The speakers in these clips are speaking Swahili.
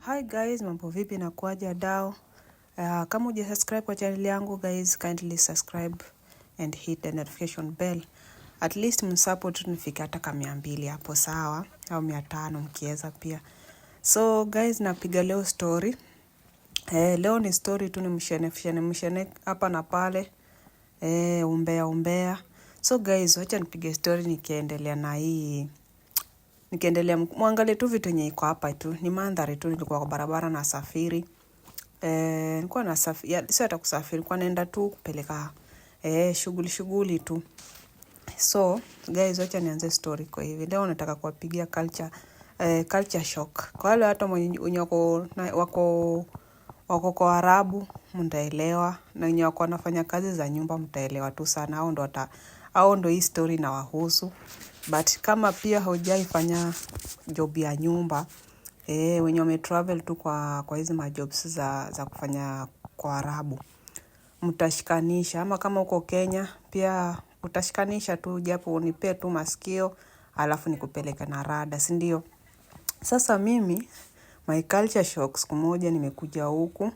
Hi guys, mambo vipi na kuaja dao. Kama uja subscribe kwa channel yangu guys, kindly subscribe and hit the notification bell. At least msupport nifike hata kama 200 hapo sawa au 500 mkiweza pia. So guys, napiga leo story. Leo ni story tu, ni mshene hapa na pale. Umbea. So guys, wacha nipige story nikiendelea na hii. Nikiendelea muangalie tu vitu yenye iko hapa tu. Ni mandhari tu, nilikuwa kwa barabara na safiri. Nilikuwa na safiri, sio hata kusafiri, kwa naenda tu kupeleka shughuli tu. So guys, wacha nianze story kwa hivi. Leo nataka kuwapigia culture shock. Kwa wale watu wenye wako kwa Arabu mtaelewa, na wenye wako wanafanya kazi za nyumba mtaelewa tu sana. Hao ndo hii story na wahusu. But kama pia haujaifanya job ya nyumba, wenye wametravel tu kwa hizi majobs za kufanya kwa Arabu, mtashikanisha. Ama kama uko Kenya pia utashikanisha tu, japo unipe tu masikio alafu nikupeleke na rada, si ndio? Sasa mimi my culture shock, siku moja nimekuja huku.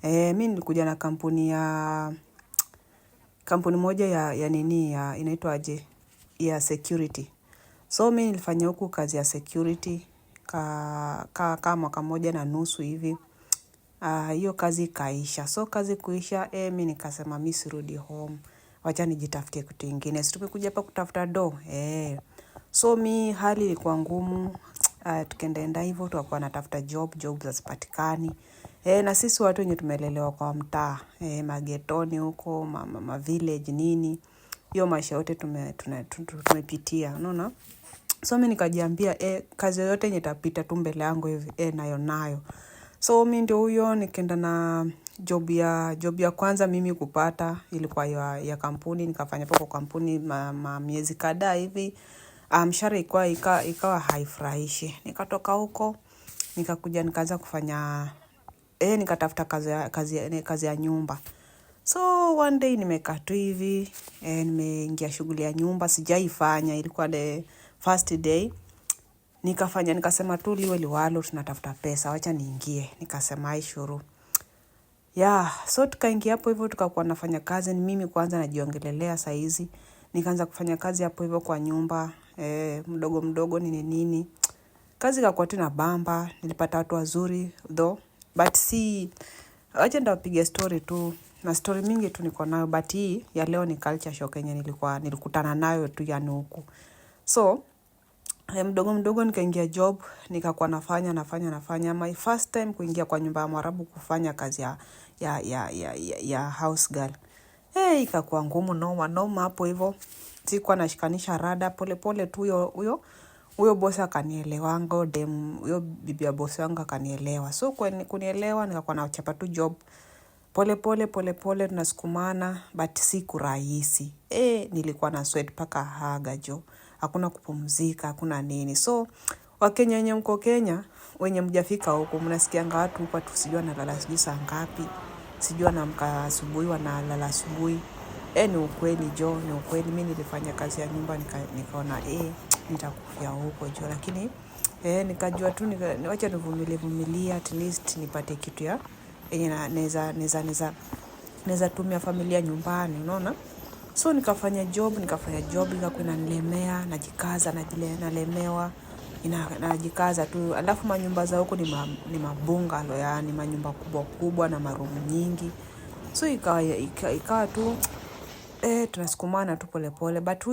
Mimi nilikuja na kampuni moja ya nini, inaitwa aje, ya security. So mimi nilifanya huku kazi ya security kama mwaka moja na nusu hivi. Hiyo kazi ikaisha. So kazi kuisha, mimi nikasema mimi sirudi home, wacha nijitafutie kitu kingine. Si tumekuja hapa kutafuta do. So mimi hali ilikuwa ngumu. Tukaenda hivyo, tukakuwa natafuta job hazipatikani. Na sisi watu wenye tumelelewa kwa mtaa, magetoni huko, village nini, hiyo maisha yote tumepitia, unaona? So mimi nikajiambia kazi yote yenye itapita tu mbele yangu hivi nayo. So mimi ndio huyo nikaenda na job ya kwanza mimi kupata ilikuwa ya kampuni. Nikafanya hapo kwa kampuni miezi kadhaa hivi. Mshahara ikawa haifurahishi. Nikatoka huko nikakuja nikaanza kufanya nikatafuta kazi ya nyumba. So one day nimekaa tu hivi, nimeingia shughuli ya nyumba, sijaifanya, ilikuwa the first day. Nikasema tu liwe liwalo, tunatafuta pesa, wacha niingie. Nikasema aishuru. So tukaingia hapo hivyo, tukakuwa nafanya kazi. Ni mimi kwanza najiongelelea saa hizi. Nikaanza kufanya kazi hapo hivyo kwa nyumba, mdogo nini. Kazi ikakuwa tu na bamba, nilipata watu wazuri though. But wacha nitawapigia story tu. Na story mingi tu niko nayo, but hii ya leo ni culture shock yenye nilikutana nayo tu yani huku. So mdogo nikaingia job, nikakuwa nafanya my first time kuingia kwa nyumba ya Mwarabu kufanya kazi ya house girl. Ikakuwa ngumu noma hapo hivyo. Sikuwa nashikanisha rada, pole tu huyo boss akanielewa, huyo bibi ya boss wangu akanielewa. So kunielewa nikakuwa nachapa tu job. Pole tunasukumana, but siku rahisi. Nilikuwa na sweat paka haga jo. Hakuna kupumzika, hakuna nini. So Wakenya wenye mko Kenya, wenye mjafika huko, mnasikianga watu huko tu sijui analala sijui saa ngapi, sijui anaamka asubuhi wanalala asubuhi. Ni ukweli jo, ni ukweli. Mimi nilifanya kazi ya nyumba nikaona nitakufia huko jo, lakini nikajua tu wacha nivumilie at least nipate kitu ya yenye naweza tumia familia nyumbani, unaona? So nikafanya job ikakuwa inanilemea, najikaza nalemewa, najikaza tu. Alafu manyumba za huko ni mabungalow, yani manyumba kubwa na marumu nyingi. So ikawa tu tunasukumana tu pole. But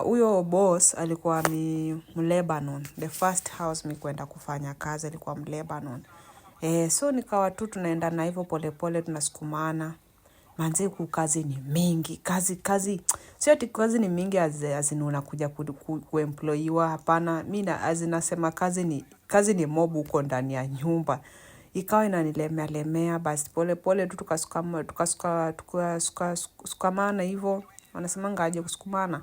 huyo boss alikuwa Mlebanon. The first house mimi kwenda kufanya kazi alikuwa Mlebanon. So nikawa tu tunaenda na hivyo pole tunasukumana. Manze huku kazi ni mingi. Kazi sio ati kazi ni mingi azini unakuja kuemployiwa, hapana. Mimi azinasema kazi ni mob huko ndani ya nyumba. Ikawa inanilemea basi pole tu tukasukamana hivyo. Wanasemanga aje kusukumana.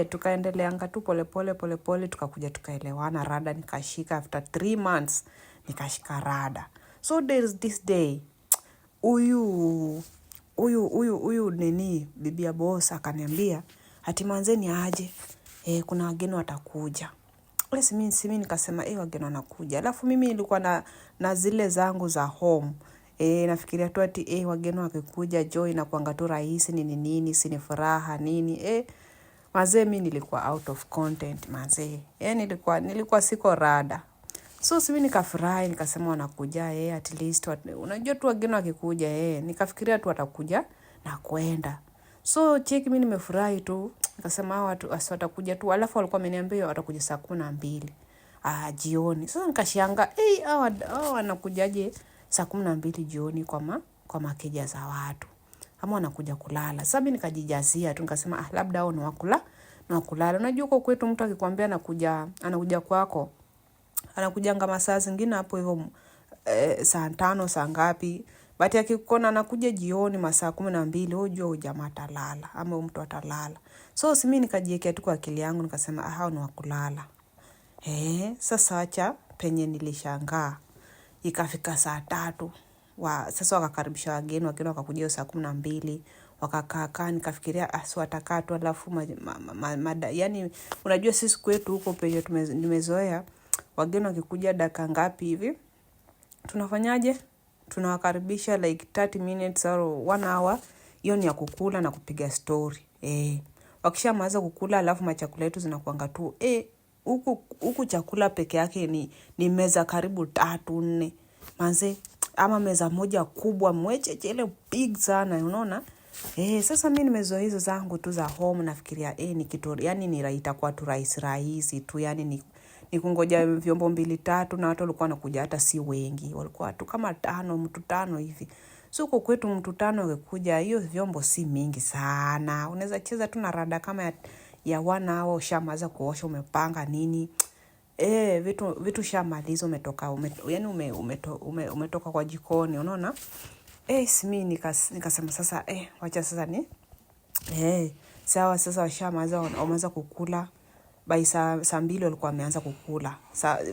Tukaendeleanga tu pole tukakuja tukaelewana, rada nikashika after 3 months nikashika rada. So there's this day huyu nini bibi ya boss akaniambia ati manzeni aje, kuna wageni watakuja. ule simi nikasema wageni wanakuja. Alafu mimi nilikuwa na zile zangu za home. Nafikiria tu ati wageni wakikuja Joy inakuanga tu rahisi nini si ni furaha nini. Mazee mimi nilikuwa out of content mazee. Nilikuwa siko rada. So mimi nikafurahi nikasema wanakuja at least unajua tu wageni wakikuja nikafikiria tu watakuja na kwenda. So cheki mimi nimefurahi tu nikasema watu watakuja tu, alafu walikuwa wameniambia watakuja saa 12 jioni. Sasa nikashangaa hao wanakujaje saa 12 jioni kwa makeja za watu, ama wanakuja kulala? Sasa mimi nikajijazia tu nikasema labda hao ni wakulala. Unajua huko kwetu mtu akikwambia anakuja kwako anakujanga masaa zingine hapo hivyo saa 5 saa ngapi, but akikona anakuja jioni masaa 12 unajua jamaa atalala ama mtu atalala. So mimi nikajiwekea tu kwa akili yangu nikasema hao ni wakulala. Sasa acha penye nilishangaa ikafika saa 3 sasa wakakaribisha wageni wakakuja saa 12 wakakaa nikafikiria si watakaa tu, alafu yani unajua sisi kwetu huko penye nimezoea wageni wakikuja dakika ngapi hivi tunafanyaje, tunawakaribisha like 30 minutes or 1 hour. Hiyo ni ya kukula na kupiga story. Wakishamaliza kukula alafu machakula yetu zinakuanga tu huku chakula peke yake ni meza karibu 3-4 manze, ama meza moja kubwa mwecheche ile big sana unaona. Sasa mimi nimezoea hizo zangu tu za home, nafikiria ni kitu yani ni itakuwa tu rahisi tu, yani ni kungoja vyombo 2-3 na watu walikuwa wanakuja hata si wengi, walikuwa tu kama 5 mtu 5 hivi. So kwa kwetu mtu 5 angekuja hiyo vyombo si mingi sana, unaweza cheza tu na rada kama ya 1 hour ushamaza kuosha umepanga nini vitu shamaliza umetoka yani umetoka kwa jikoni unaona. Mimi nikasema sasa wacha sasa ni sawa. Sasa wamaliza kukula by saa 2 walikuwa wameanza kukula,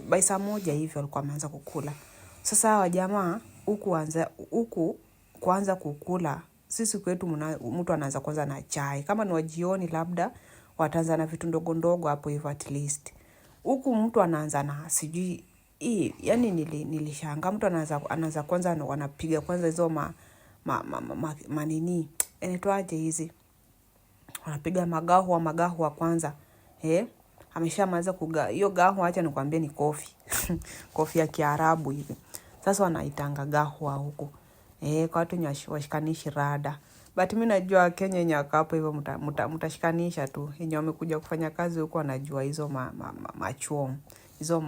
by saa 1 hivi walikuwa wameanza kukula. Sasa hawa jamaa huku kuanza kukula, sisi kwetu mtu anaanza kwanza na chai, kama ni wajioni labda wataanza na vitu ndogo ndogo hapo hivyo at least. Huku mtu anaanza na sijui yani nilishangaa mtu anaanza kwanza wanapiga kwanza hizo manini inaitwaje hizi, wanapiga magahu wa kwanza. Ameshamaliza hiyo gahu, acha nikwambie ni kofi kofi ya Kiarabu hivi. Sasa wanaitanga gahu huko kwa watu washikanishi rada, but mimi najua Kenya yenye hapo hivyo mtashikanisha tu, yenye wamekuja kufanya kazi huko wanajua hizo machuom hizo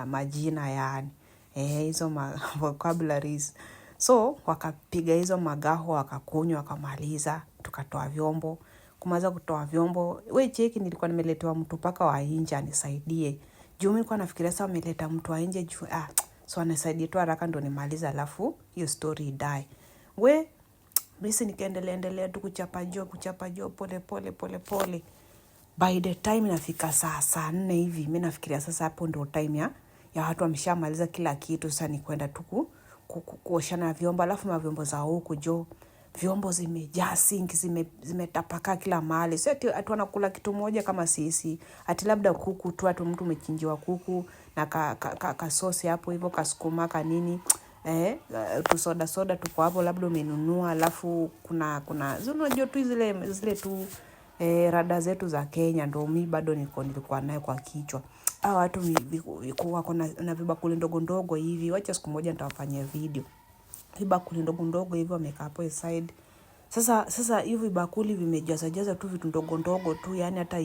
majina yani hizo vocabularies. So wakapiga hizo magaho wakakunywa wakamaliza, tukatoa vyombo. Kumaliza kutoa vyombo, cheki nilikuwa nimeletewa mtu paka wa nje anisaidie. Juu mimi nilikuwa nafikiria sasa wameleta mtu wa nje juu so anisaidie tu haraka ndo nimaliza alafu hiyo story die. Basi nikaendelea tu kuchapa jo pole. By the time nafika saa 4 hivi mimi nafikiria sasa hapo ndio time ya watu wameshamaliza kila kitu, sasa ni kwenda tu kuoshana vyombo. Alafu mavyombo za huko vyombo zimejaa sink, zimetapaka kila mahali. Sio ati wanakula kitu moja kama sisi, ati labda kuku tu, ati mtu umechinjiwa kuku na ka sauce hapo hivyo kasukuma nini tu soda tuko hapo labda umenunua. Alafu kuna unajua tu zile tu rada zetu za Kenya ndo mimi bado nilikuwa nayo kwa kichwa. Watu wako na vibakuli ndogo ndogo hivi, wacha siku moja nitawafanyia video. Vibakuli ndogo ndogo hivi wamekaa hapo side. Sasa hivi vibakuli vimejaza tu vitu ndogo ndogo tu, yani hata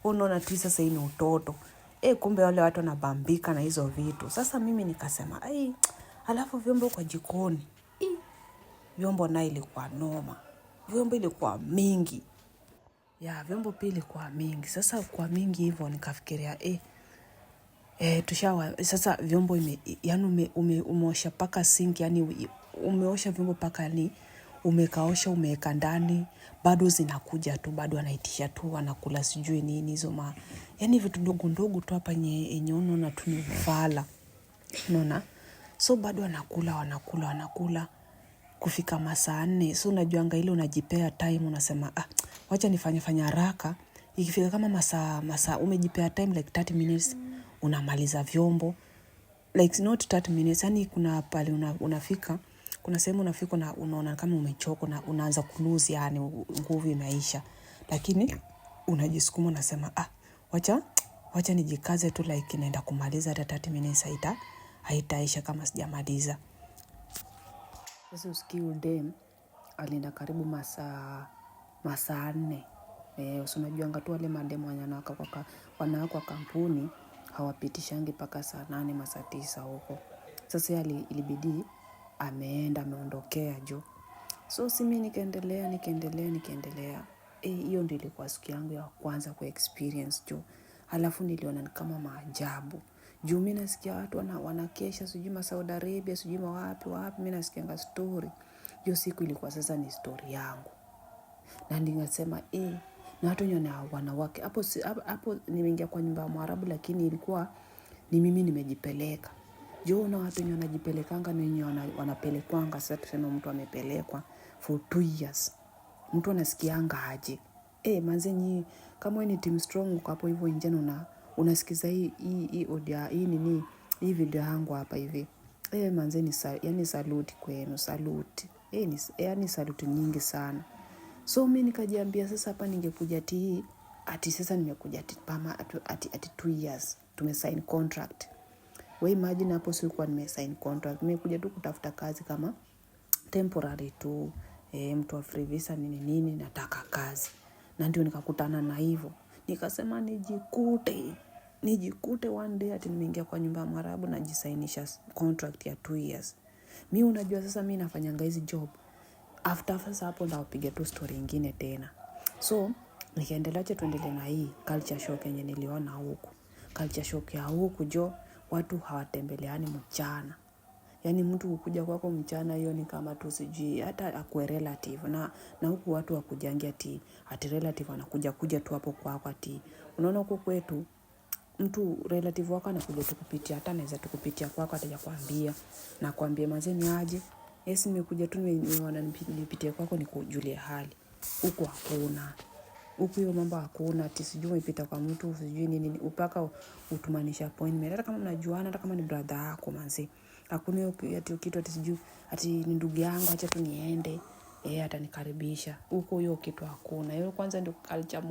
unaona tu sasa hii ni utoto. Kumbe wale watu wanabambika na hizo vitu. Sasa mimi nikasema alafu vyombo kwa jikoni vyombo na ilikuwa noma, vyombo ilikuwa mingi vyombo pia ilikuwa mingi. Sasa kwa mingi hivyo nikafikiria sasa vyombo yani umeosha paka sink, yani umeosha vyombo paka ni umekaosha umeweka ndani, bado zinakuja tu, bado anaitisha tu anakula sijui nini hizo yani vitu ndogo ndogo tu hapa yenye unaona tu ni ufala unaona. So bado wanakula kufika masaa 4. So unajuanga ile unajipea time, unasema wacha nifanye haraka. Ikifika kama masaa umejipea time like 30 minutes unamaliza vyombo. Like not 30 minutes, yani kuna pale unafika, kuna sehemu unafika na unaona kama umechoka na unaanza kuluzi, yani nguvu imeisha. Lakini unajisukuma unasema wacha nijikaze tu, like naenda kumaliza hata 30 minutes haitaisha kama sijamaliza. Sasa usikii udem alienda karibu masaa 4. Unajuanga tu wale mademu wanawake kwa kampuni hawapitishangi mpaka saa 8 masaa 9 huko. Sasa ilibidi ameondokea jo. So mimi nikaendelea. Hiyo ndio ilikuwa siku yangu ya kwanza kwa experience jo. Halafu niliona ni kama maajabu. Juu mimi nasikia watu wanakesha sijui Saudi Arabia, sijui wapi, mimi nasikianga story. Hiyo siku ilikuwa sasa ni story yangu. Na ningesema na watu wenye wanawake. Hapo nimeingia kwa nyumba ya Mwarabu, lakini ilikuwa ni mimi nimejipeleka. Jo, na watu wenye wanajipelekanga na wenye wanapelekwanga. Sasa tuseme mtu amepelekwa for 2 years. Mtu anasikianga aje? Manze kama wewe ni team strong uko hapo hivyo nje unasikiza hii audio hii video yangu hapa hivi. Manze yani salute kwenu, salute. Yani salute nyingi sana. So mimi nikajiambia sasa hapa ningekuja sasa nimekuja ati 2 years tumesign contract. Wewe imagine hapo sikuwa nimesign contract. Nimekuja tu kutafuta kazi kama temporary tu, mtu wa free visa nini nataka kazi. Na ndio nikakutana na hivyo. Nikasema nijikute one day ati nimeingia kwa nyumba ya Mwarabu najisainisha contract ya 2 years. Mimi unajua sasa mimi nafanyanga hizi job. After sasa hapo ndawapiga tu story nyingine tena. So nikaendelea tuendelee na hii culture shock yenye niliona huku. Culture shock ya huku jo, watu hawatembeleani mchana. Yani mtu kukuja kwako mchana hiyo ni kama tu sijui hata akue relative, na huku watu wakujangia ati relative anakuja tu hapo kwako ati. Unaona huko kwetu mtu relative wako anakuja tukupitia, hata anaweza tukupitia kwako ataja kuambia na kuambia mazeni aje. Nimekuja tu nipitie kwako nikujulie hali. Huko hakuna. Huko hiyo mambo hakuna ati sijui umepita kwa mtu sijui nini upaka utumanisha appointment. Hata kama mnajuana, hata kama ni brother yako manzi. Hakuna hiyo ati kitu ati sijui ati ni ndugu yangu acha tu niende atanikaribisha. Huko hiyo kitu hakuna. Hiyo kwanza ndio culture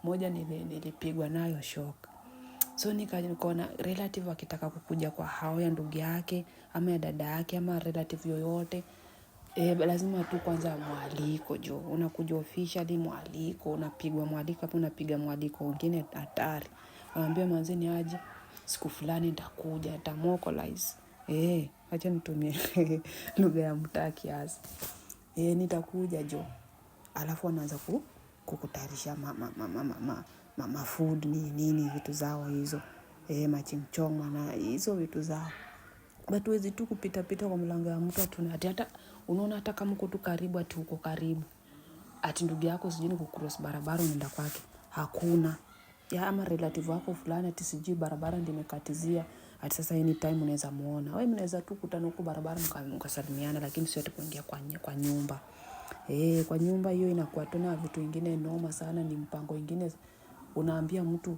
moja nilipigwa nayo shock. So nikaona relative akitaka kukuja kwa hao ya ndugu yake ama ya dada yake ama relative yoyote, lazima tu kwanza mwaliko jo. Unakuja officially mwaliko, unapigwa mwaliko hapo, unapiga mwaliko wengine hatari. Waambia manzeni aje siku fulani nitakuja, nitamokolize. Acha nitumie lugha ya mtaa kiasi. Nitakuja jo. Alafu anaanza kukutayarisha food nini vitu zao hizo. Machingchong na hizo vitu zao. But huwezi tu kupita kwa mlango ya mtu hata unaona hata kama uko tu karibu ati uko karibu. Ati ndugu yako sijui ni kucross barabara unaenda kwake. Hakuna. Ama relative wako fulani ati sijui barabara ndio imekatizia. Ati sasa anytime unaweza muona. Wewe mnaweza tu kutana huko barabara mkasalimiana, lakini sio ati kuingia kwa nyumba. Kwa nyumba hiyo inakuwa tena vitu vingine noma sana, ni mpango mwingine unaambia mtu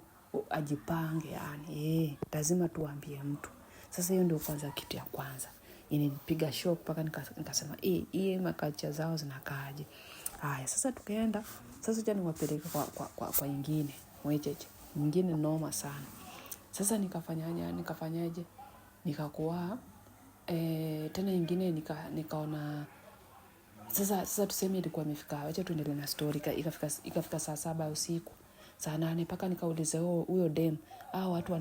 ajipange yani. Lazima tuambie mtu. Sasa hiyo ndio kwanza kitu ya kwanza. Ilinipiga shock mpaka nikasema hii maculture zao zinakaaje. Haya sasa tukaenda. Sasa acha niwapeleke kwa nyingine. Mwecheche. Nyingine noma sana. Sasa nikafanyaje? Nikakuwa tena nyingine nikaona sasa tuseme ilikuwa imefika. Acha tuendelee na story. Ikafika saa 7 usiku. Saa 8 mpaka nikauliza huyo dem, watu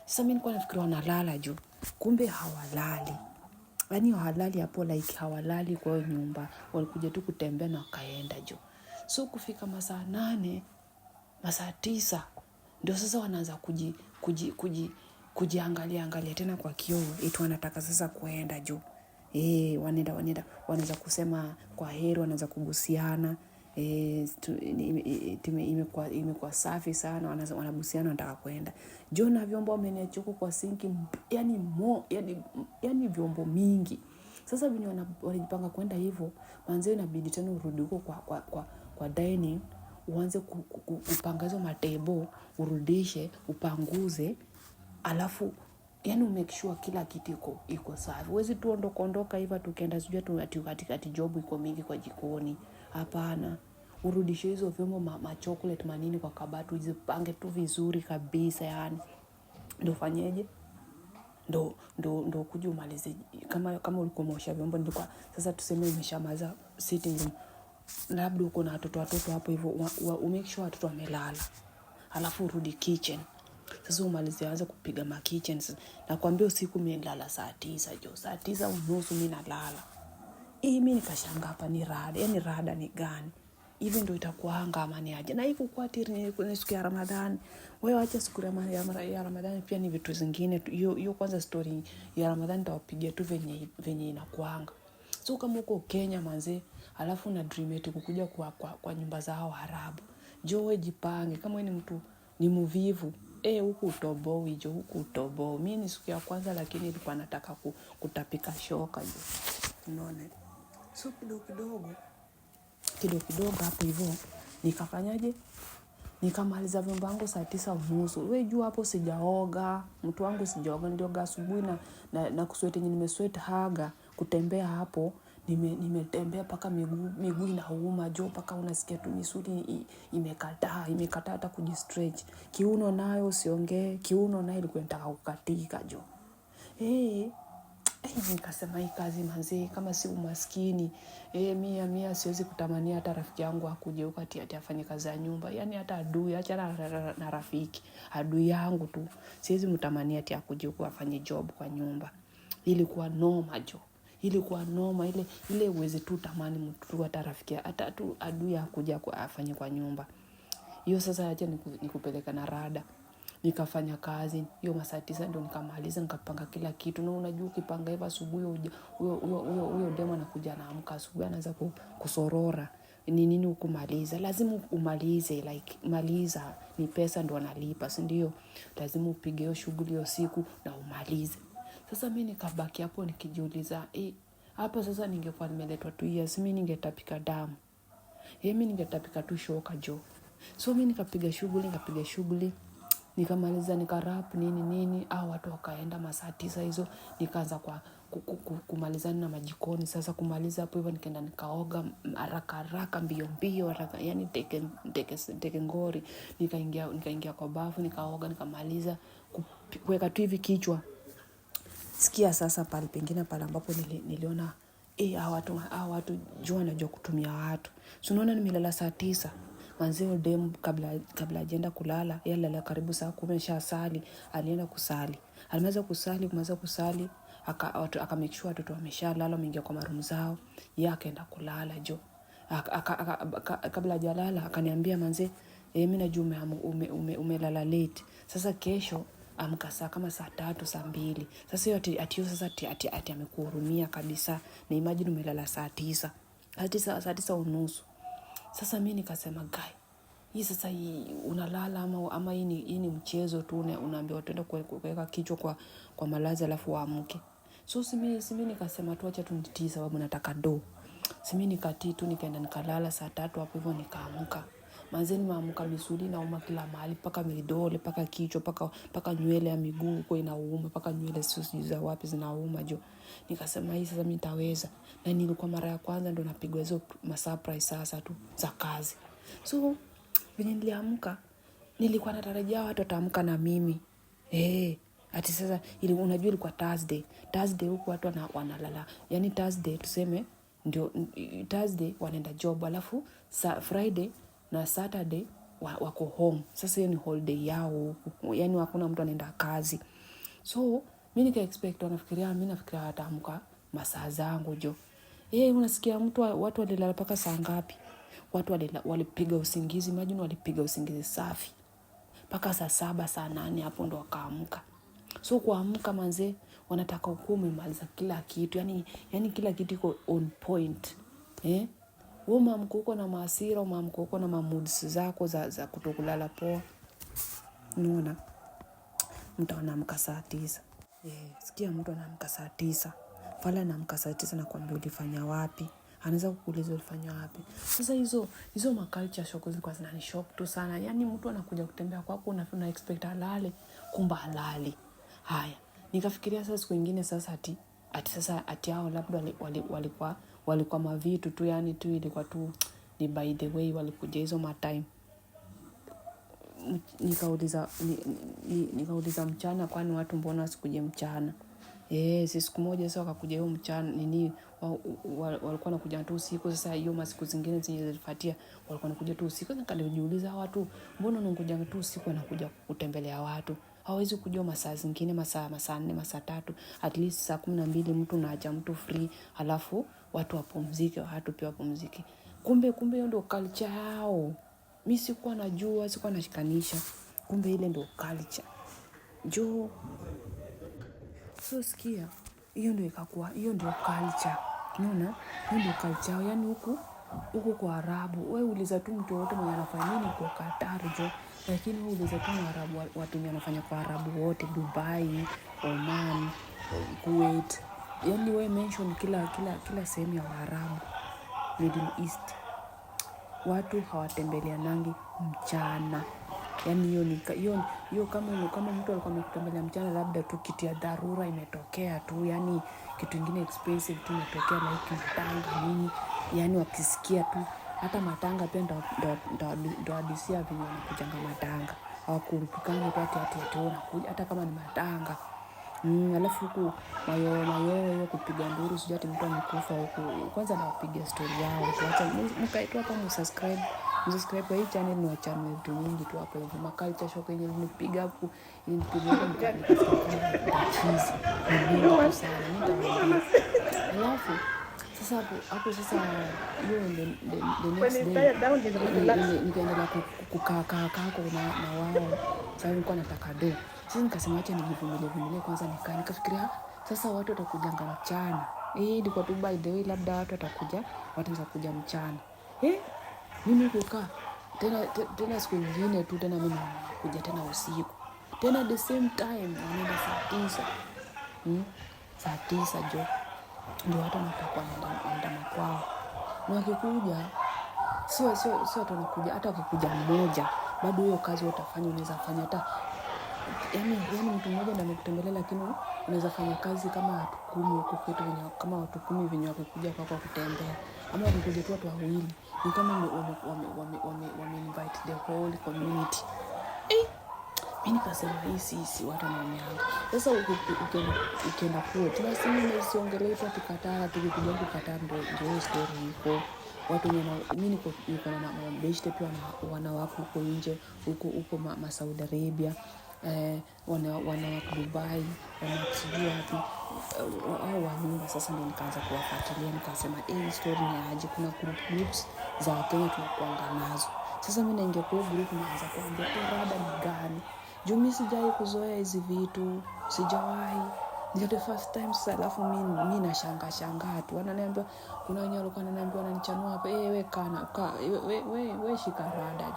sasa mimi nilikuwa nafikiri wanalala juu. Kumbe hawalali. Yaani hawalali hapo, like hawalali kwa nyumba. Walikuja tu kutembea na wakaenda juu. So kufika masaa 8, masaa 9 ndio sasa wanaanza kujiangalia tena kwa kioo eti wanataka sasa kuenda juu. Wanaanza kusema kwa heri, wanaanza kubusiana. Imekuwa safi sana, wanabusiana wanataka kuenda. Jona vyombo wameniachoko kwa sinki, yani vyombo mingi. Sasa venye wanajipanga kwenda hivyo, manze inabidi tena urudi huko kwa dining, uanze kupanga hizo matebo, urudishe, upanguze, Alafu yani umake sure kila kitu iko safi. Huwezi tu ondoka hivi tukienda sijui tu katikati job iko mingi kwa jikoni. Hapana. Urudishe hizo vyombo chocolate manini kwa kabati, uzipange tu vizuri kabisa yani. Ndio fanyeje? Ndo kuja umalize kama ulikuwa umeosha vyombo ndiko sasa tuseme umeshamaliza sitting room. Labda uko na watoto hapo hivyo, umake sure watoto wamelala. Alafu urudi kitchen. Sasa umalize anza kupiga ma kitchens. Nakwambia usiku mimi nilala saa 9 jo. Saa 9:30 mimi nalala. Mimi nikashanga hapa ni rada. Yaani rada ni gani? Hivi ndio itakuwa ama ni aje. Na hivi kwa tiri ni siku ya Ramadhani. Wewe acha siku ya Ramadhani pia ni vitu zingine. Hiyo kwanza story ya Ramadhani nitawapigia tu venye inakuanga. So kama uko Kenya manze, alafu na dream eti kukuja kwa nyumba za hao Arabu. Jo wewe jipange kama wewe ni mtu ni mvivu. Huku utoboi jo, huku utoboi. Mimi ni siku ya kwanza lakini nilikuwa nataka kutapika shoka jo. Unaona? So kidogo hapo hivyo nikafanyaje? Nikamaliza vyombo vangu saa 9:30. Wewe jua hapo sijaoga, mtu wangu sijaoga, nilioga asubuhi na kusweti nimesweat haga kutembea hapo. Nimetembea paka miguu inauma jo, paka unasikia tu misuli imekataa hata kujistretch. Kiuno nayo usiongee, kiuno nayo ilikuwa inataka kukatika jo. Nikasema hii kazi manzi kama si umaskini. Mia siwezi kutamania hata rafiki yangu akuje huko ati afanye kazi ya nyumba. Yaani hata adui acha na rafiki. Adui yangu tu. Siwezi mtamania ati akuje huko afanye job kwa nyumba. Ilikuwa noma jo. Ilikuwa noma ile uweze tu tamani mtu hata rafiki hata tu adui akuje afanye kwa nyumba. Hiyo sasa acha nikupeleka na rada. Nikafanya kazi hiyo masaa 9 ndio nikamaliza nikapanga kila kitu. Na unajua ukipanga hivyo asubuhi huyo demo anakuja anaamka asubuhi anaanza kusorora ni nini ukumaliza. Lazima umalize like maliza ni pesa ndio analipa si ndio? Lazima upige hiyo shughuli hiyo siku na umalize. Sasa mimi nikabaki hapo nikijiuliza hapa sasa ningekuwa nimeletwa tu years mimi ningetapika damu. Mimi ningetapika tu shoka jo. So mimi nikapiga shughuli nikamaliza nikarap nini watu wakaenda masaa 9 hizo nikaanza kwa kumalizana na majikoni. Sasa kumaliza hapo hivyo nikaenda nikaoga haraka mbio haraka yani teke ngori nikaingia kwa bafu nikaoga nikamaliza kuweka tu hivi kichwa. Sikia sasa pale pengine pale ambapo niliona watu jua najua kutumia watu. So unaona nimelala saa 9 manzio dem kabla ajenda kulala yeye alala karibu saa 10 shasali alienda kusali. Alimaliza kusali aka make sure watoto wameshalala wameingia kwa maroom zao yeye akaenda kulala jo. Kabla hajalala akaniambia manze mimi najua umelala late. Sasa kesho amka saa kama saa 3 saa 2. Sasa hiyo ati amekuhurumia kabisa. Na imagine umelala saa 9. Saa 9:30. Sasa mimi nikasema hii sasa unalala ama hii ni mchezo tu unaambiwa wataenda kuweka kichwa kwa malazi alafu waamke. So mimi nikasema tu acha tu nitii sababu nataka mimi nikatii tu nikaenda nikalala saa 3 hapo hivyo nikaamka. Manzeni nimeamka misuli inauma kila mahali paka midole paka kichwa paka nywele ya miguu huko inauma paka nywele sio za wapi zinauma jo. Nikasema hii sasa mimi nitaweza. Na nilikuwa mara ya kwanza ndo napigwa hizo surprise sasa tu za kazi. So venye niliamka nilikuwa natarajia watu wataamka na mimi. Ati sasa unajua ilikuwa Thursday huko watu wanalala. Yaani Thursday tuseme ndio Thursday wanaenda job alafu Friday na Saturday wako home. Sasa hiyo ni holiday yao. Yaani hakuna mtu anaenda kazi. So mimi nika expect mimi nafikiria wataamka masaa zangu jo. Unasikia watu walilala paka saa ngapi? Watu walipiga usingizi, imagine walipiga usingizi safi. Paka saa 7, saa 8 hapo ndo wakaamka. So kuamka manze wanataka ukume umaliza kila kitu. Yaani kila kitu iko on point. Wewe umeamka uko na hasira, umeamka uko na moods zako za kutokulala poa. Unaona? Mtu anaamka saa 9. Sikia mtu anaamka saa 9. Fala anaamka saa 9 na kuambia ulifanya wapi? Anaweza kukuuliza ulifanya wapi. Sasa hizo culture shock zilikuwa zinanishock tu sana. Yaani mtu anakuja kutembea kwako una expect halale kumbe halali. Haya, nikafikiria sasa siku nyingine sasa ati hao labda walikuwa mavitu tu, yani tu ilikuwa tu ni by the way walikuja hizo matime. Nikauliza mchana, kwani watu mbona wasikuje mchana? Si siku moja sasa wakakuja hiyo mchana nini, walikuwa wanakuja tu usiku. Sasa hiyo masiku zingine zenye zilifuatia walikuwa wanakuja tu usiku. Nikajiuliza watu mbona wanakuja tu usiku, wanakuja kutembelea watu, hawezi kuja masaa zingine, masaa 4 masaa 3, at least saa 12 mtu naacha mtu free, alafu watu wapumzike, watu pia wapumzike. Kumbe hiyo ndio culture yao. Mimi sikuwa najua, sikuwa nashikanisha. Kumbe ile ndio culture. So sikia, hiyo ndio culture. Unaona? Hiyo ndio culture. Yaani huku kwa Arabu, wewe uliza tu mtu wote mwenye anafanya nini kwa Qatar lakini wewe uliza tu Arabu, watu wenye wanafanya kwa Arabu wote, Dubai, Oman, Kuwait. Yaani wewe mention kila sehemu ya Arabu, Middle East. Watu hawatembeleanangi mchana. Yaani hiyo kama mtu alikuwa amekutembelea mchana, labda tu kitu ya dharura imetokea tu, yaani kitu kingine expensive tu imetokea, like matanga nini, yaani wakisikia tu. Hata matanga pia ndo hadisia venye wanakujanga matanga, hawakurupukani tu ati wanakuja hata kama ni matanga. Alafu huku mayoyo kupiga nduru, sijui ati mtu amekufa huku. Kwanza nawapigia story yao. Tuacha mkae tu hapa, msubscribe kwa hii channel, ni channel tu nyingi tu hapo hivi. Culture shock yenye nilipiga hapo, nilipiga hapo cheese. Ndio sana nitawaambia. Alafu sasa hiyo the next day nikaendelea kukaa na wao. Sasa nilikuwa nataka do. Sasa nikasema acha nijivumilie kwanza, nikafikiria sasa watu watakujanga mchana. Ilikuwa tu by the way, labda watu wataanza kuja mchana. Mimi kukaa tena siku nyingine tu, tena mimi nakuja tena usiku. Tena the same time wanaenda saa 9 ndio watu watakuwa wanaenda makwao. Na wakikuja sio tunakuja, hata wakikuja mmoja bado hiyo kazi utafanya, unaweza fanya hata yaani mtu mmoja ndiye amekutembelea, lakini unaweza fanya kazi kama watu 10 huko kwetu, kama watu 10 venye wakikuja kwako kutembea, ama wakikuja tu watu wawili, ni kama wame invite the whole community. Mimi nikasema hii watu wanaoneanga. Sasa ukienda kwetu, basi mimi siongelee tu Qatar, tukikuja huko Qatar ndio story iko. Watu mimi niko na mabeshte pia wanawako huko nje, huko Saudi Arabia, wana Dubai, wanasijui wapi, au wa nyumba. Sasa ndio nikaanza kuwafuatilia, nikasema story ni aje. Kuna groups za Wakenya tunakuanga nazo. Sasa mimi naingia kwa group, naanza kuambia rada ni gani. Mimi sijawahi kuzoea hizi vitu, sijawahi. Ndio the first time sasa, alafu mimi nashangaa tu. Wananiambia, kuna wenye walikuwa wananiambia, wananichanua hapa, wewe shika rada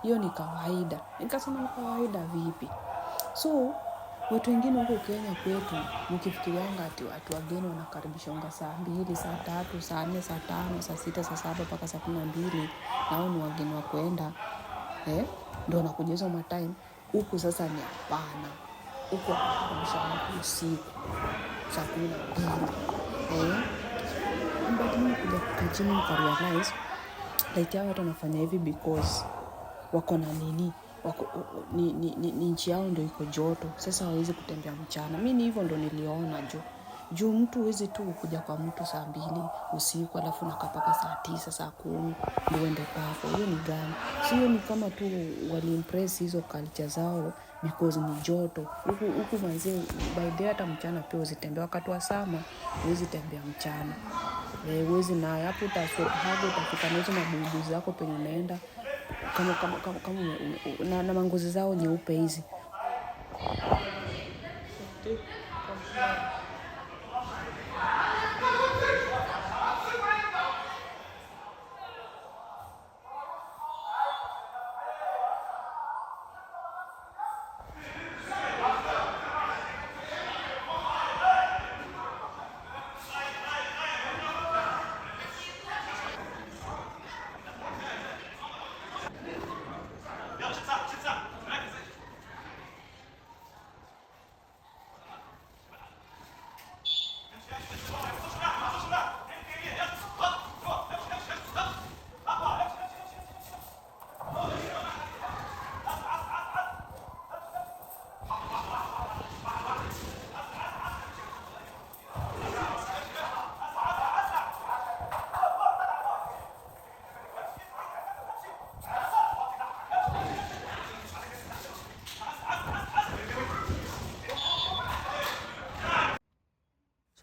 hiyo ni kawaida. Nikasema ni kawaida vipi? So watu wengine huko Kenya kwetu mkifikirianga ati watu wageni wanakaribishwa saa 2, saa 3, saa 4, saa 5, saa 6, saa 7 mpaka saa 12, na wao ni wageni wa kwenda ndio wanakuja hizo matime. Huku sasa ni hapana. Huku wanakaribisha usiku saa 12. But mimi kuja kachini nikarealize like hao watu wanafanya hivi because wako na nini, ni nchi yao ndio iko joto. Sasa hawezi kutembea mchana. Mimi hivyo ndio niliona juu mtu huwezi tu kuja kwa mtu saa 2 usiku alafu nakapaka saa 9, saa 10 ndio uende kwako. Hiyo ni gani? Sio, ni kama tu waliimpress hizo culture zao because ni joto. Huku manze by the hata mchana pia uzitembea. Wakati wa sama huwezi tembea mchana. Huwezi, na hapo utasweat hapo, utafika na hizo mabubu zako penye unaenda kama na mangozi zao nyeupe hizi.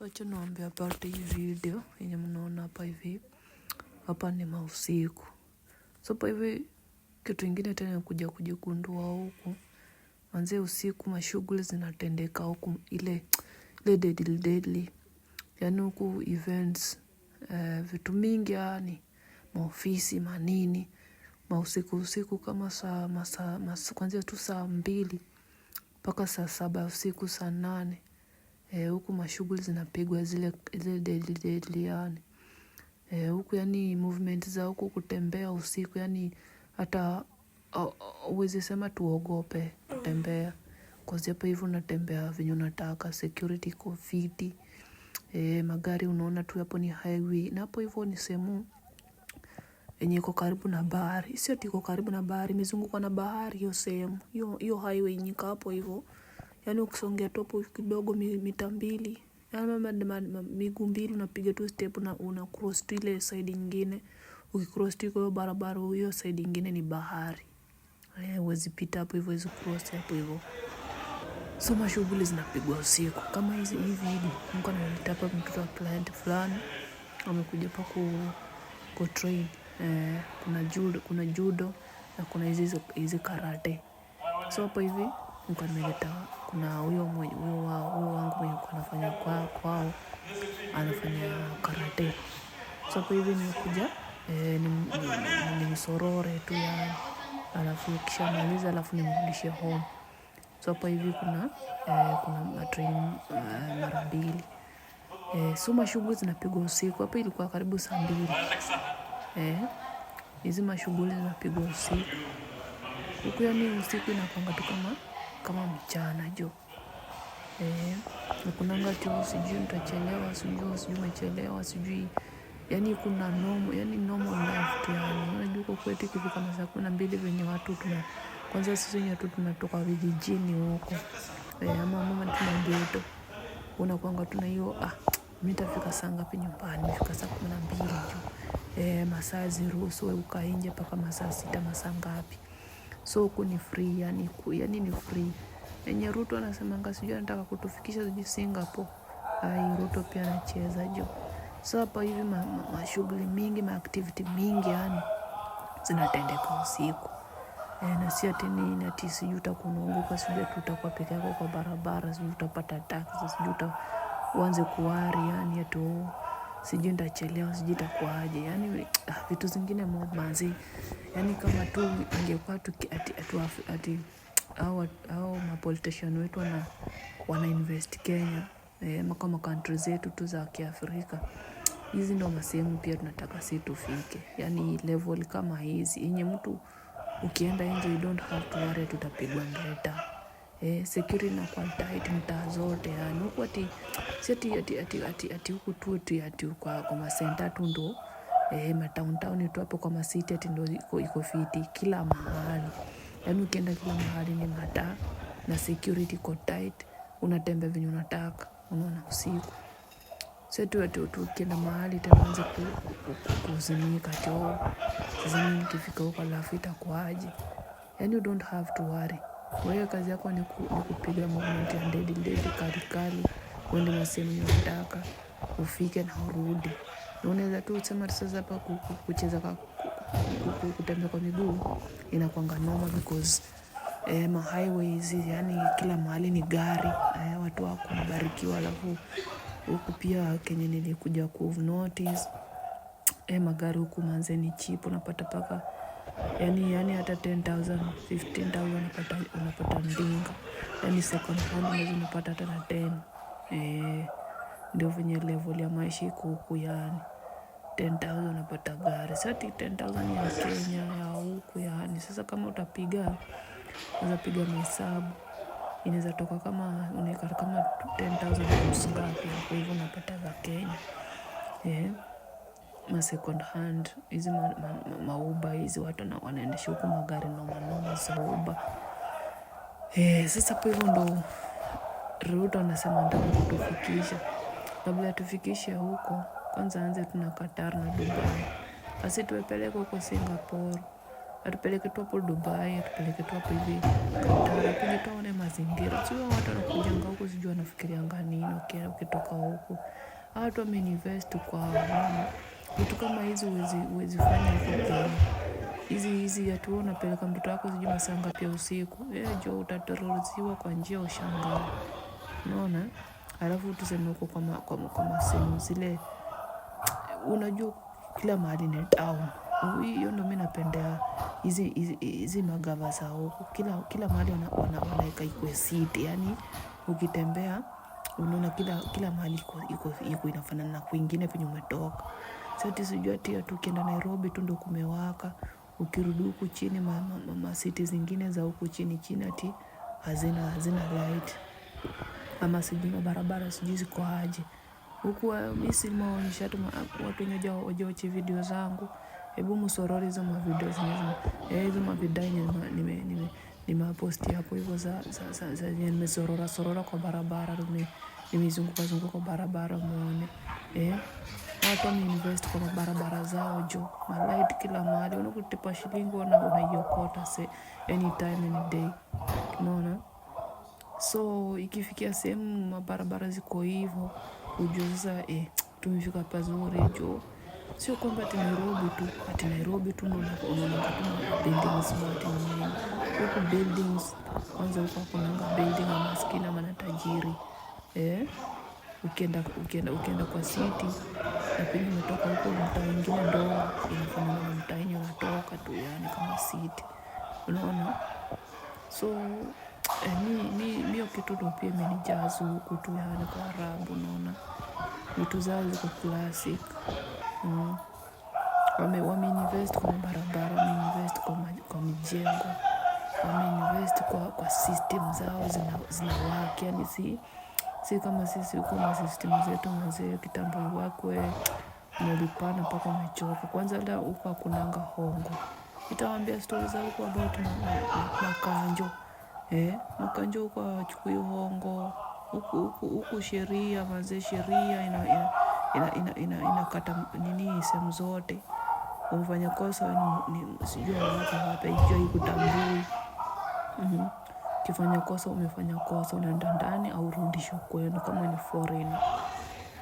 So acha niwaambie about hii video yenye mnaona hapa hivi. Hapa ni mausiku. So hapa hivi kitu ingine tena kuja kujigundua huku. Manze usiku mashughuli zinatendeka huku ile deadly. Yaani huku events, vitu mingi yani, maofisi, manini, usiku kama kuanzia tu saa 2 mpaka saa 7 usiku, saa 8. Huku mashughuli zinapigwa zile deadly yani. Huku yani movement za huku kutembea usiku yani hata uwezi sema tuogope kutembea. Kwa hapa hivi unatembea venye unataka, security iko fiti. Magari unaona tu hapo ni highway. Na hapo hivyo ni sehemu yenye iko karibu na bahari. Sio ati iko karibu na bahari, imezungukwa na bahari hiyo sehemu. Hiyo highway nyika hapo hivyo. Yaani ukisongea tu hapo kidogo mita 2, yaani miguu 2 unapiga tu step na una cross tu ile side nyingine. Ukicross tu hiyo barabara hiyo side nyingine ni bahari. Huwezi pita hapo hivyo, huwezi cross hapo hivyo. So mashughuli zinapigwa usiku. Kama hivi niko naleta hapa mtoto wa client fulani amekuja hapa ku train. Kuna judo na kuna hizi karate. So hapa hivi niko nimeleta, kuna huyo wangu mwenye anafanya kwao anafanya karate. So hapa hivi nimekuja nimsorore tu yani, alafu kisha maliza alafu nimrudishe home. So hapa hivi kuna matrain mara 2. So mashughuli zinapigwa usiku. Hapa ilikuwa karibu saa 2. Hizi mashughuli zinapigwa usiku. Huku yani usiku inakuanga tu kama mchana jo. Nakunanga tu sijui utachelewa, sijui umechelewa, sijui. Yani kuna normal life tu yani. Unajua huko kwetu ikifika masaa 12 venye watu kwanza sisi wenye watu tunatoka vijijini huko. Mama tuna ghetto. Unakuanga tuna hiyo mimi nitafika saa ngapi nyumbani? Nifika saa 12 jo. Masaa ziruhusu wewe ukae nje mpaka masaa 6, masaa ngapi. So huku ni free yani ni free. Yenye Ruto anasemanga sijui anataka kutufikisha sijui Singapore. Ruto pia anacheza jo. So hapa hivi mashughuli mingi, activity mingi yani zinatendeka usiku. Na si ati sijui utakuunguka, sijui utakuwa peke yako kwa barabara, sijui utapata taxi, sijui uanze kuwari yani ati sijui nitachelewa, sijui itakuaje. Yani vitu zingine manzi. Yani kama tu ingekuwa tu ati au mapolitician wetu wana invest Kenya, kama country zetu tu za Kiafrika. Hizi ndo masehemu pia tunataka si tufike. Yani level kama hizi yenye mtu ukienda nje you don't have to worry tutapigwa ngeta. Security na kwa tight mtaa zote yani. Huku ati huku tu ati kwa masenta tu ndo matown tu hapo kwa masiti ati ndo iko fiti kila mahali. Yani ukienda kila mahali ni mataa na security iko tight, unatembea venye unataka, unaona usiku. So tukienda mahali tutaanza kuzimika tu. Sasa nikifika huko alafu itakuaje? Yani you don't have to worry. Wewe kazi yako ni kupiga movement ya deadly kali. Uende masehemu unataka, ufike na urudi. Na unaweza tu usema sasa hapa kucheza kutembea kwa miguu inakuanga normal because highways yani kila mahali ni gari. Watu wako wanabarikiwa alafu huku pia Kenya nilikuja notice magari huku manze ni cheap, unapata paka yani hata 10,000 15,000 unapata ndinga. Yani second hand unapata hata na 10. Ndio venye level ya maisha iko huku yani 10,000 unapata gari. Sasa 10,000 ya Kenya ya huku yani. Sasa kama unaweza piga mahesabu inaweza toka kama unaweka kama 10,000 nusu ngapi, kwa hivyo unapata za Kenya. Second hand hizi mauba hizi watu wanaendesha huko magari noma za Uber. Sasa hapo hivyo ndo Ruto anasema nataka kutufikisha. Kabla tufikishe huko kwanza anze tuna Qatar na Dubai. Basi tuwepeleke huko Singapore. atupeleke tu hapo Dubai, atupeleke tu hapo hivi Qatar, tuje tuone mazingira. Sio watu wanakujanga huku sijui wanafikirianga nini ukitoka huku. Watu wameinvest kwa mama. Vitu kama hizi huwezi fanya huko Kenya. Hizi atu unapeleka mtoto wako sijui masaa ngapi ya usiku. Jo utaterroriziwa kwa njia ushangaa. Unaona? Alafu tuseme huko kwa masehemu zile. Unajua kila mahali ni town. Hiyo ndio mimi napendea hizi magava za huko. Kila mahali wanaeka ikuwe city. Yaani ukitembea unaona kila mahali iko inafanana na kwingine penye umetoka. Sasa sijui ati ukienda Nairobi tu ndio kumewaka. Ukirudi huku chini ma city zingine za huku chini ati hazina light. Ama sijui barabara sijui ziko aje. Huku mimi simaonyesha tu watu wenye waje video zangu. Hebu msorori hizo mavideo hizo mavideo nimeposti hapo hivyo za nimesorora kwa barabara nimezunguka kwa barabara muone. Watu wameinvest kwa barabara zao jo. Malight kila mahali unakulipa shilingi unaiokota anytime any day. Unaona? So ikifikia sehemu mabarabara ziko hivyo ujue sasa tumefika pazuri jo. Sio kwamba ati Nairobi tu ndio unaona kama buildings zote nini. Huko buildings kwanza huko kunanga building ya maskini ama tajiri. Ukienda kwa city na pili umetoka huko mtaa mwingine ndio inafanana na mtaa yenyewe unatoka tu yani kama city. Unaona? So mimi kitu ndio pia imenijaza huku tu yani kwa Arabu unaona. Vitu zao ziko classic. Wameinvest kwa barabara, wameinvest kwa mijengo, wameinvest kwa system zao zinawaka yani si kama sisi huko na system zetu mzee kitambo wakwe mlipana mpaka umechoka. Kwanza hata huko hakunanga hongo. Nitawaambia stories za huko about makanjo. Makanjo huko hawachukui hongo. Huku sheria inakata nini sehemu zote. Umefanya kosa ni sijui hapa hiyo ikutambui. Ukifanya kosa umefanya kosa unaenda ndani au urudishwe kwenu kama ni foreigner.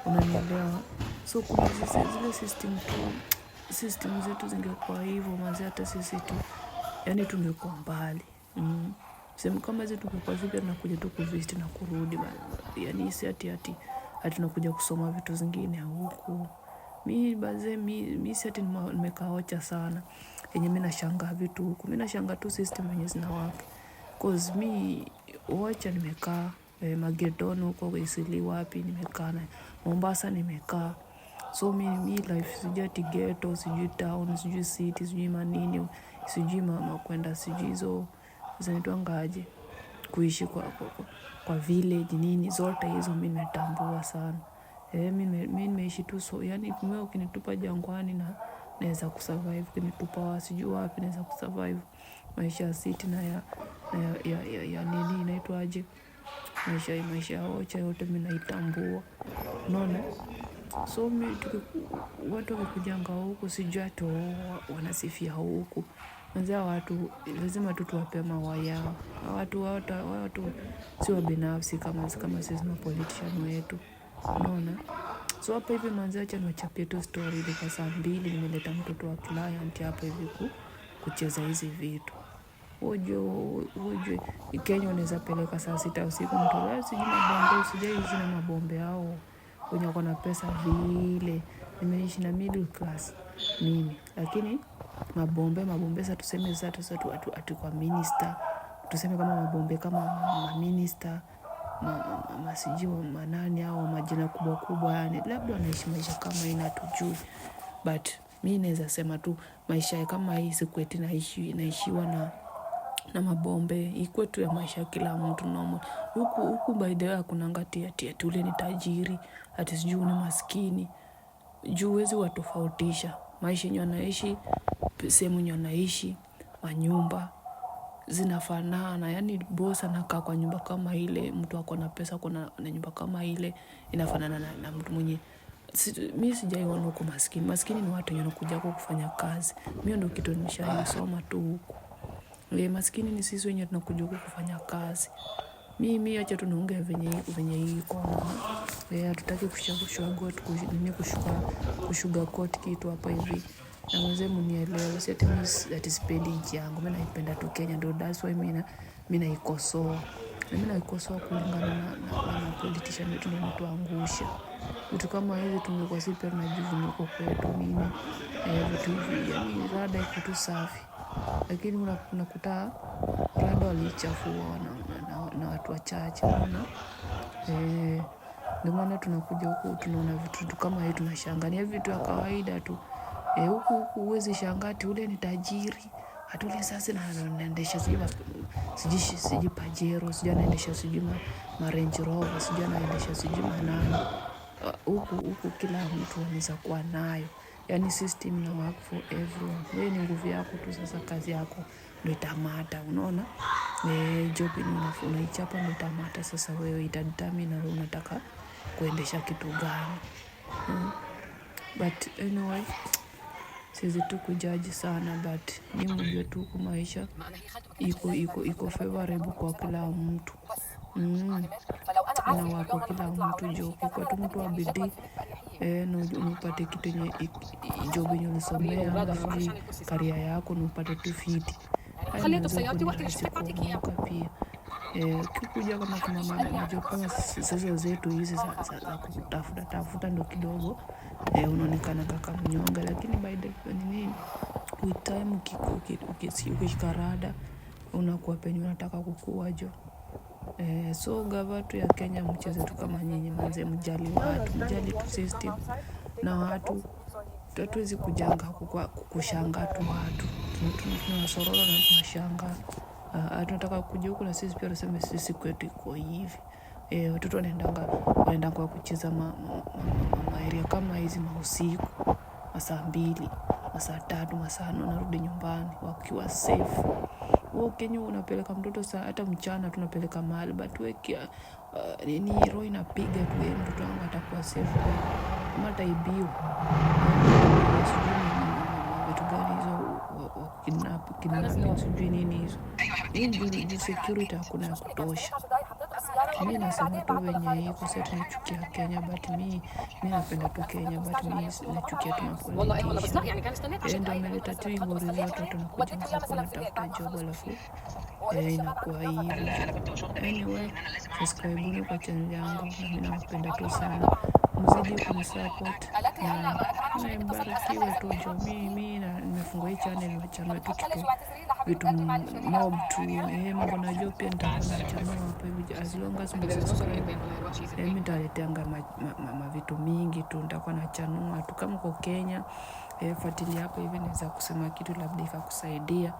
Unanielewa? So kuna zile system zetu zingekuwa hivyo manzi hata sisi tu yani tungekuwa mbali. Sehemu kama hizo tungekuwa vipi tunakuja tu kuvisit na kurudi yani si ati tunakuja kusoma vitu zingine huku. Mimi si ati nimekaocha sana. Yenye mimi nashangaa vitu huku. Mimi nashangaa tu system yenye zinawaka. Cause mimi wacha nimekaa Magedon huko Isili wapi nimekaa na Mombasa nimekaa. So mimi life sijui ati ghetto, sijui town, sijui city, sijui manini, sijui mama kwenda sijui hizo zinaitwangaje kuishi kwa village nini zote hizo mimi nimetambua sana. Mimi nimeishi tu so yani mimi ukinitupa jangwani na naweza kusurvive, ukinitupa sijui wapi naweza kusurvive. Maisha ya city na ya nini inaitwaje maisha ya ocha yote mimi naitambua. Unaona? So mimi watu wakikujanga huku sijui ati wanasifia huku. Kwanza watu lazima tu tuwape maua yao. Watu sio binafsi kama sisi ma politician wetu. Unaona? So hapa hivi manzi acha niwachapie tu story ile kwa saa 2 nimeleta mtoto wa client hapa hivi kucheza hizi vitu. Uje Kenya unaweza peleka saa 6 usiku mtoto sijui mabombe usijaishi na mabombe hao. Wenye wako na pesa vile. Nimeishi na middle class mimi. Lakini mabombe sasa tuseme sasa atu kwa minister. Tuseme kama mabombe kama minister masijui manani au majina kubwa yani labda wanaishi maisha kama inatujui. But mimi naweza sema tu maisha kama hii siku eti naishiwa na mabombe iko tu ya maisha kila mtu normal. Huku by the way hakunanga ati ule ni tajiri ati sijui ni maskini. Juu huwezi watofautisha maisha yenye wanaishi sehemu yenye wanaishi manyumba zinafanana yani boss anakaa kwa nyumba kama ile mtu ako na pesa kuna na nyumba kama ile inafanana na mtu mwenye mi sijaiona huko maskini. Maskini ni watu wenye wanakuja huko kufanya kazi. Mimi ndio kitu nishaisoma tu huko. Maskini ni sisi wenye tunakuja huko kufanya kazi. Mimi acha tu niongee venye iko. Hatutaki kushuga coat kitu hapa hivi. Na mzee mnielewe, si ati mimi sipendi nchi yangu. Mimi naipenda tu Kenya, ndio that's why mimi naikosoa. Mimi naikosoa kulingana na politician wetu ndio mtuangusha. Vitu kama hivi tungekuwa sisi pia tunajivunia huko kwetu nini. Vitu hivi yani rada iko tu safi. Lakini unakuta rada walichafua na watu wachache. Ndio maana tunakuja huku tunaona vitu kama hivi tunashangaa. Ni vitu ya kawaida tu. Huku huwezi shangaa ati ule ni tajiri. Hata ule sasa anaendesha sijui Pajero, sijui anaendesha sijui Range Rover, sijui anaendesha sijui manani. Huku kila mtu anaweza kuwa nayo. Yani system ina work for everyone. Wewe ni nguvu yako tu, sasa kazi yako ndio itamata, unaona? Job ni unaichapa ndio itamata, sasa wewe itadetermine unataka kuendesha kitu gani. But anyway, siwezi tu kujaji sana, but mimi mjue tu kwa maisha iko favorable kwa kila mtu. Na wako kila mtu job kwa tu mtu wa bidii na upate kitu yenye job yenye ulisomea na career yako na upate tu fiti. Kuomoka pia. Kikuja kama mama job kama sasa zetu hizi za kutafuta ndo kidogo unaonekana kaka mnyonge, lakini by the with time ukikarada unakuwa penye unataka kukua jo. So gavatu ya Kenya mcheze tu kama nyinyi manze, mjali watu, mjali tu system na watu. Hatuwezi kujanga kushangaa tu watu. Tunasorora na tunashangaa. Tunataka kuja huku na sisi pia tuseme sisi kwetu iko hivi. Watoto wanaenda kwa kucheza area kama hizi usiku, masaa 2, masaa 3, masaa 4 narudi nyumbani wakiwa safe. Kenya unapeleka mtoto saa hata mchana tunapeleka mahali, but ni roho inapiga tu mtoto wangu atakuwa safe. Kama ataibiwa vitu gani hizo kidnap sijui nini hizo. Hii security hakuna ya kutosha. Mimi nasema tu wenye iko sasa tunachukia Kenya, but mimi napenda tu Kenya, but mimi nachukia tu politician. Ndio ameleta tu ngori zote tunakuja kutafuta job alafu inakuwa hivi. Anyway, subscribe kwa channel yangu, mimi napenda tu sana. Mzidi kunisupport na mbarikiwe tu jo. Mimi nimefungua hii channel tu kitu vitu mob tu. Mambo najua pia nitakuwa na channel hapo hivi as long as msubscribe. Mimi nitaleteanga vitu mingi tu, nitakuwa na channel tu kama kwa Kenya. Fuatilia hapo hivi naweza kusema kitu labda ikakusaidia.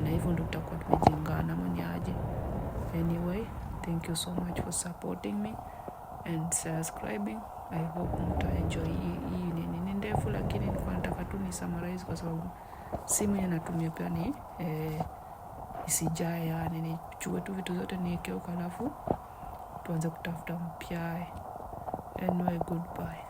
Na hivyo ndio tutakuwa tumejengana mwenyeaje. Anyway, thank you so much for supporting me and subscribing. I hope mtaenjoy hii ni ndefu, lakini nilikuwa nataka tu ni summarize kwa sababu simu yenye natumia pia ni isijae, yani nichukue tu vitu zote niweke huko alafu tuanze kutafuta mpya. Anyway, goodbye.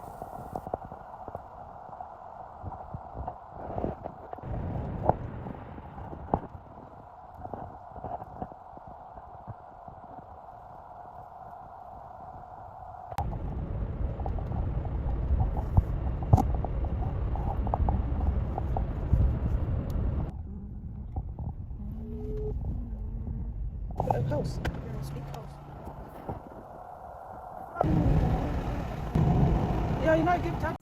House. Speak house. Yeah, give time.